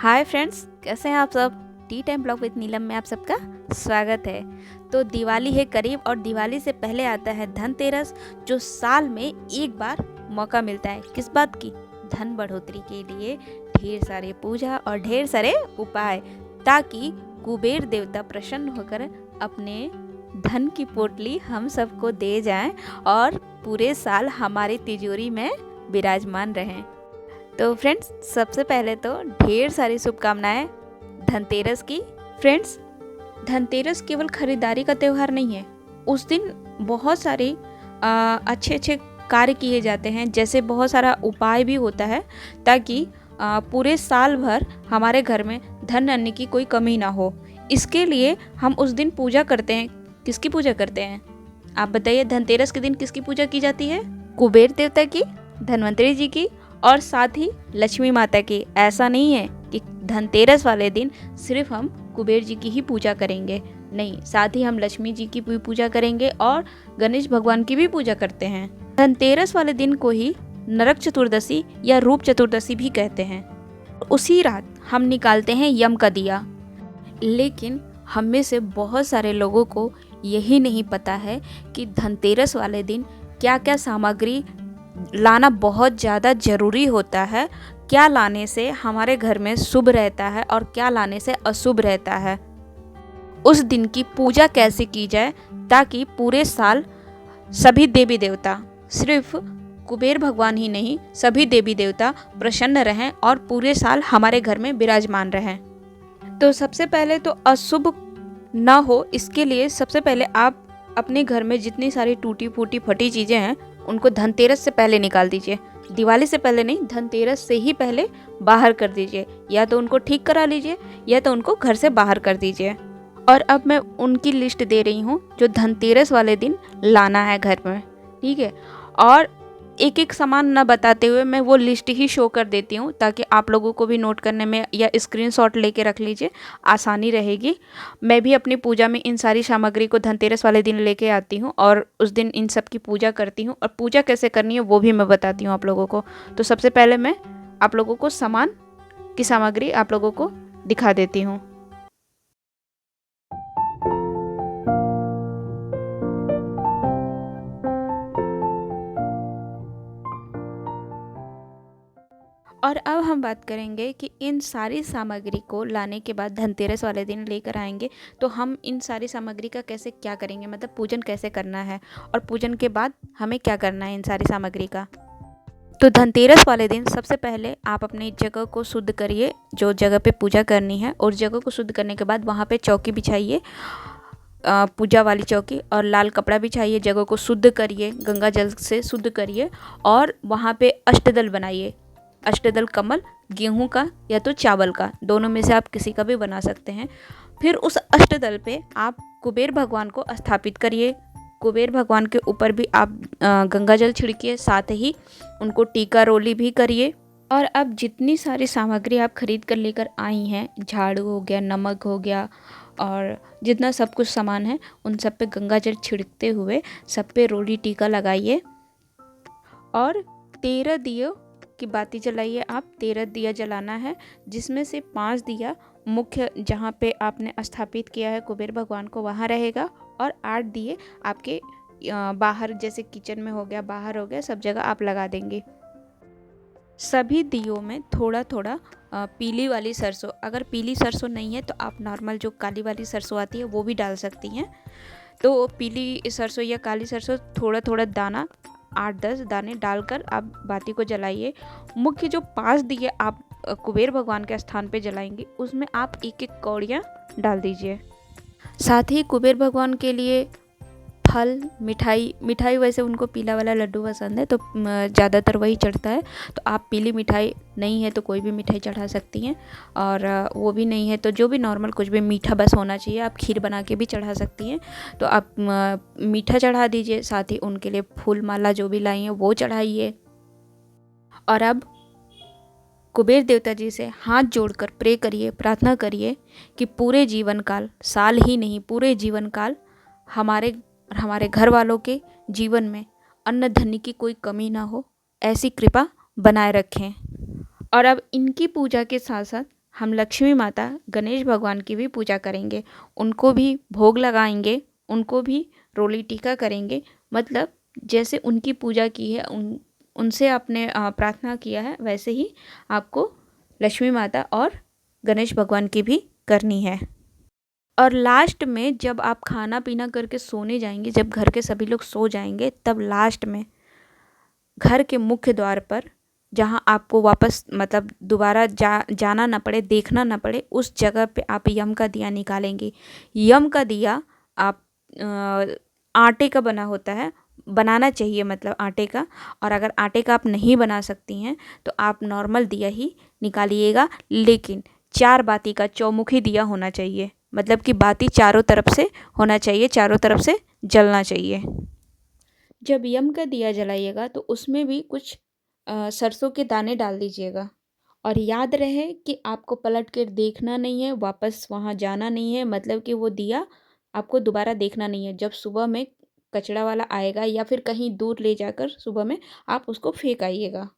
Hi friends, कैसे हैं आप सब। टी टाइम ब्लॉग विद नीलम में आप सबका स्वागत है। तो दिवाली है करीब और दिवाली से पहले आता है धनतेरस, जो साल में एक बार मौका मिलता है। किस बात की? धन बढ़ोतरी के लिए ढेर सारे पूजा और ढेर सारे उपाय, ताकि कुबेर देवता प्रसन्न होकर अपने धन की पोटली हम सबको दे जाएं और पूरे साल हमारी तिजोरी में विराजमान रहें। तो फ्रेंड्स, सबसे पहले तो ढेर सारी शुभकामनाएं धनतेरस की। फ्रेंड्स, धनतेरस केवल खरीदारी का त्यौहार नहीं है। उस दिन बहुत सारे अच्छे अच्छे कार्य किए जाते हैं, जैसे बहुत सारा उपाय भी होता है, ताकि पूरे साल भर हमारे घर में धन अन्न की कोई कमी ना हो। इसके लिए हम उस दिन पूजा करते हैं। किसकी पूजा करते हैं आप बताइए? धनतेरस के दिन किसकी पूजा की जाती है? कुबेर देवता की, धन्वंतरी जी की और साथ ही लक्ष्मी माता की। ऐसा नहीं है कि धनतेरस वाले दिन सिर्फ हम कुबेर जी की ही पूजा करेंगे, नहीं, साथ ही हम लक्ष्मी जी की भी पूजा करेंगे और गणेश भगवान की भी पूजा करते हैं। धनतेरस वाले दिन को ही नरक चतुर्दशी या रूप चतुर्दशी भी कहते हैं। उसी रात हम निकालते हैं यम का दिया। लेकिन हम में से बहुत सारे लोगों को यही नहीं पता है कि धनतेरस वाले दिन क्या क्या सामग्री लाना बहुत ज़्यादा ज़रूरी होता है। क्या लाने से हमारे घर में शुभ रहता है और क्या लाने से अशुभ रहता है। उस दिन की पूजा कैसे की जाए ताकि पूरे साल सभी देवी देवता, सिर्फ कुबेर भगवान ही नहीं, सभी देवी देवता प्रसन्न रहें और पूरे साल हमारे घर में विराजमान रहें। तो सबसे पहले तो अशुभ ना हो, इसके लिए सबसे पहले आप अपने घर में जितनी सारी टूटी फूटी फटी चीज़ें हैं उनको धनतेरस से पहले निकाल दीजिए। दिवाली से पहले नहीं, धनतेरस से ही पहले बाहर कर दीजिए। या तो उनको ठीक करा लीजिए या तो उनको घर से बाहर कर दीजिए। और अब मैं उनकी लिस्ट दे रही हूँ जो धनतेरस वाले दिन लाना है घर में, ठीक है। और एक एक सामान ना बताते हुए मैं वो लिस्ट ही शो कर देती हूँ, ताकि आप लोगों को भी नोट करने में या स्क्रीनशॉट लेके रख लीजिए, आसानी रहेगी। मैं भी अपनी पूजा में इन सारी सामग्री को धनतेरस वाले दिन लेके आती हूँ और उस दिन इन सब की पूजा करती हूँ। और पूजा कैसे करनी है वो भी मैं बताती हूँ आप लोगों को। तो सबसे पहले मैं आप लोगों को सामान की सामग्री आप लोगों को दिखा देती हूँ। और अब हम बात करेंगे कि इन सारी सामग्री को लाने के बाद धनतेरस वाले दिन लेकर आएंगे, तो हम इन सारी सामग्री का कैसे क्या करेंगे, मतलब पूजन कैसे करना है और पूजन के बाद हमें क्या करना है इन सारी सामग्री का। तो धनतेरस वाले दिन सबसे पहले आप अपनी जगह को शुद्ध करिए, जो जगह पे पूजा करनी है, और जगह को शुद्ध करने के बाद वहाँ पे चौकी बिछाइए, पूजा वाली चौकी, और लाल कपड़ा बिछाइए। जगह को शुद्ध करिए, गंगा जल से शुद्ध करिए और वहाँ पे अष्टदल बनाइए। अष्टदल कमल गेहूं का या तो चावल का, दोनों में से आप किसी का भी बना सकते हैं। फिर उस अष्टदल पे आप कुबेर भगवान को स्थापित करिए। कुबेर भगवान के ऊपर भी आप गंगा जल छिड़किए, साथ ही उनको टीका रोली भी करिए। और अब जितनी सारी सामग्री आप खरीद कर लेकर आई हैं, झाड़ू हो गया, नमक हो गया, और जितना सब कुछ सामान है, उन सब पे गंगा जल छिड़कते हुए सब पे रोली टीका लगाइए और 13 दियों की बाती जलाइए। आप 13 दिया जलाना है, जिसमें से 5 दिया मुख्य जहाँ पे आपने स्थापित किया है कुबेर भगवान को वहाँ रहेगा, और 8 दिए आपके बाहर, जैसे किचन में हो गया, बाहर हो गया, सब जगह आप लगा देंगे। सभी दियों में थोड़ा थोड़ा पीली वाली सरसों, अगर पीली सरसों नहीं है तो आप नॉर्मल जो काली वाली सरसों आती है वो भी डाल सकती हैं। तो पीली सरसों या काली सरसों थोड़ा थोड़ा दाना, 8-10 दाने डालकर आप बाती को जलाइए। मुख्य जो 5 दिए आप कुबेर भगवान के स्थान पे जलाएंगे, उसमें आप एक एक कौड़ियाँ डाल दीजिए। साथ ही कुबेर भगवान के लिए फल, मिठाई वैसे उनको पीला वाला लड्डू पसंद है, तो ज़्यादातर वही चढ़ता है। तो आप पीली मिठाई नहीं है तो कोई भी मिठाई चढ़ा सकती हैं, और वो भी नहीं है तो जो भी नॉर्मल कुछ भी मीठा बस होना चाहिए, आप खीर बना के भी चढ़ा सकती हैं। तो आप मीठा चढ़ा दीजिए, साथ ही उनके लिए फूल माला जो भी लाई हैं वो चढ़ाइए। और अब कुबेर देवता जी से हाथ जोड़कर प्रे करिए, प्रार्थना करिए कि पूरे जीवन काल, साल ही नहीं पूरे जीवन काल, हमारे घर वालों के जीवन में अन्न धन की कोई कमी ना हो, ऐसी कृपा बनाए रखें। और अब इनकी पूजा के साथ साथ हम लक्ष्मी माता गणेश भगवान की भी पूजा करेंगे, उनको भी भोग लगाएंगे, उनको भी रोली टीका करेंगे। मतलब जैसे उनकी पूजा की है, उनसे आपने प्रार्थना किया है, वैसे ही आपको लक्ष्मी माता और गणेश भगवान की भी करनी है। और लास्ट में जब आप खाना पीना करके सोने जाएंगे, जब घर के सभी लोग सो जाएंगे, तब लास्ट में घर के मुख्य द्वार पर, जहाँ आपको वापस मतलब दोबारा जाना ना पड़े, देखना ना पड़े, उस जगह पे आप यम का दिया निकालेंगे। यम का दिया आप आटे का बना होता है, बनाना चाहिए मतलब आटे का। और अगर आटे का आप नहीं बना सकती हैं तो आप नॉर्मल दिया ही निकालिएगा, लेकिन 4 बाती का चौमुखी दिया होना चाहिए। मतलब कि बाती चारों तरफ से होना चाहिए, चारों तरफ से जलना चाहिए। जब यम का दिया जलाइएगा तो उसमें भी कुछ सरसों के दाने डाल दीजिएगा। और याद रहे कि आपको पलट कर देखना नहीं है, वापस वहाँ जाना नहीं है, मतलब कि वो दिया आपको दोबारा देखना नहीं है। जब सुबह में कचरा वाला आएगा या फिर कहीं दूर ले जाकर सुबह में आप उसको फेंक आइएगा।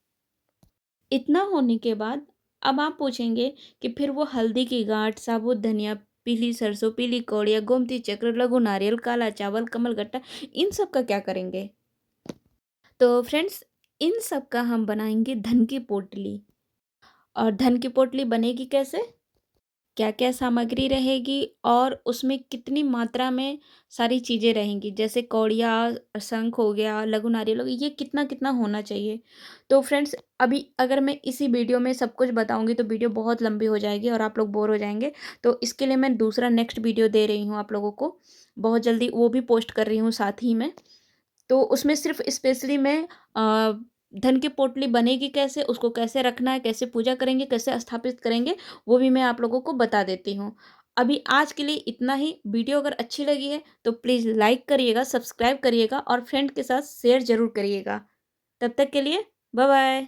इतना होने के बाद अब आप पूछेंगे कि फिर वो हल्दी की गांठ, साबुत धनिया, पीली सरसों, पीली कौड़िया, गोमती चक्र, लघु नारियल, काला चावल, कमल गट्टा, इन सब का क्या करेंगे? तो फ्रेंड्स, इन सब का हम बनाएंगे धन की पोटली। और धन की पोटली बनेगी कैसे, क्या क्या सामग्री रहेगी और उसमें कितनी मात्रा में सारी चीज़ें रहेंगी, जैसे कौड़िया, शंख हो गया, लघु नारियल हो गया, ये कितना कितना होना चाहिए। तो फ्रेंड्स, अभी अगर मैं इसी वीडियो में सब कुछ बताऊंगी तो वीडियो बहुत लंबी हो जाएगी और आप लोग बोर हो जाएंगे। तो इसके लिए मैं दूसरा नेक्स्ट वीडियो दे रही हूँ आप लोगों को, बहुत जल्दी वो भी पोस्ट कर रही हूँ साथ ही में। तो उसमें सिर्फ स्पेशली मैं धन की पोटली बनेगी कैसे, उसको कैसे रखना है, कैसे पूजा करेंगे, कैसे स्थापित करेंगे, वो भी मैं आप लोगों को बता देती हूँ। अभी आज के लिए इतना ही। वीडियो अगर अच्छी लगी है तो प्लीज़ लाइक करिएगा, सब्सक्राइब करिएगा और फ्रेंड के साथ शेयर ज़रूर करिएगा। तब तक के लिए बाय बाय।